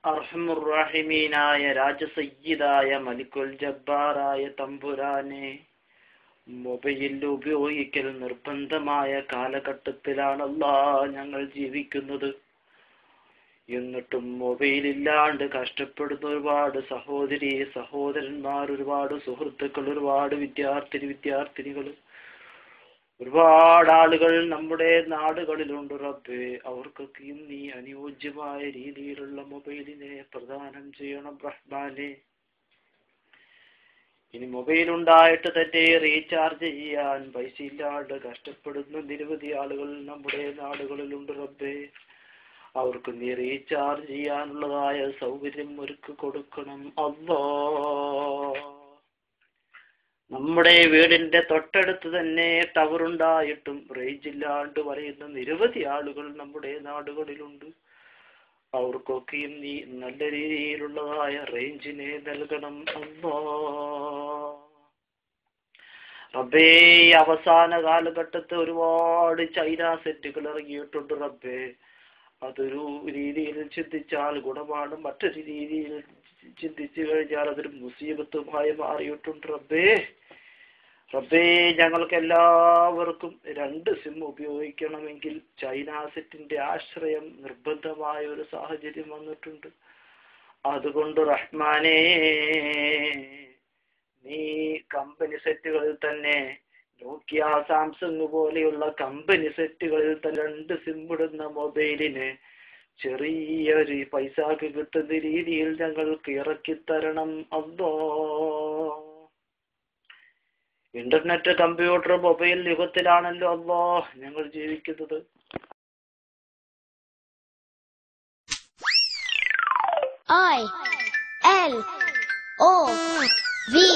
അർഹമുർറഹിമീനായ രാജസയ്യിദായ മലിക്കുൽ ജബ്ബാറായ തമ്പുരാനെ, മൊബൈൽ ഉപയോഗിക്കൽ നിർബന്ധമായ കാലഘട്ടത്തിലാണല്ലാ ഞങ്ങൾ ജീവിക്കുന്നത്. എന്നിട്ടും മൊബൈലില്ലാണ്ട് കഷ്ടപ്പെടുന്ന ഒരുപാട് സഹോദരി സഹോദരന്മാർ, ഒരുപാട് സുഹൃത്തുക്കൾ, ഒരുപാട് വിദ്യാർത്ഥിനികൾ, ഒരുപാട് ആളുകൾ നമ്മുടെ നാടുകളിലുണ്ട് റബ്ബേ. അവർക്കൊക്കെയും നീ അനുയോജ്യമായ രീതിയിലുള്ള മൊബൈലിനെ പ്രദാനം ചെയ്യണം റഹ്മാനെ. ഇനി മൊബൈൽ ഉണ്ടായിട്ട് തന്നെ റീചാർജ് ചെയ്യാൻ പൈസ ഇല്ലാണ്ട് കഷ്ടപ്പെടുന്ന നിരവധി ആളുകൾ നമ്മുടെ നാടുകളിലുണ്ട് റബ്ബേ. അവർക്ക് നീ റീചാർജ് ചെയ്യാനുള്ളതായ സൗകര്യം ഒരുക്കി കൊടുക്കണം അല്ലാ. നമ്മുടെ വീടിന്റെ തൊട്ടടുത്ത് തന്നെ ടവർ ഉണ്ടായിട്ടും റേഞ്ച് ഇല്ലാണ്ട് പറയുന്ന നിരവധി ആളുകൾ നമ്മുടെ നാടുകളിലുണ്ട്. അവർക്കൊക്കെയും നീ നല്ല രീതിയിലുള്ളതായ റേഞ്ചിനെ നൽകണം അല്ലാ. റബ്ബേ, അവസാന കാലഘട്ടത്ത് ഒരുപാട് ചൈന സെറ്റുകൾ ഇറങ്ങിയിട്ടുണ്ട് റബ്ബേ. അതൊരു രീതിയിൽ ചിന്തിച്ചാൽ ഗുണമാണ്, മറ്റൊരു രീതിയിൽ ചിന്തിച്ചു കഴിഞ്ഞാൽ അതൊരു മുസീബത്തുമായി മാറിയിട്ടുണ്ട് റബ്ബേ. റബ്ബേ, ഞങ്ങൾക്ക് എല്ലാവർക്കും 2 സിം ഉപയോഗിക്കണമെങ്കിൽ ചൈന സെറ്റിന്റെ ആശ്രയം നിർബന്ധമായ ഒരു സാഹചര്യം വന്നിട്ടുണ്ട്. അതുകൊണ്ട് റഹ്മാനേ, നീ കമ്പനി സെറ്റുകളിൽ തന്നെ, നോക്കിയ സാംസങ് പോലെയുള്ള കമ്പനി സെറ്റുകളിൽ തന്നെ 2 സിം ഇടുന്ന മൊബൈലിന് ചെറിയൊരു പൈസക്ക് കിട്ടുന്ന രീതിയിൽ ഞങ്ങൾക്ക് ഇറക്കി തരണം അല്ലാ. ഇന്റർനെറ്റ്, കമ്പ്യൂട്ടർ, മൊബൈൽ യുഗത്തിലാണല്ലോ അല്ലാ ഞങ്ങൾ ജീവിക്കുന്നത്. ILOVE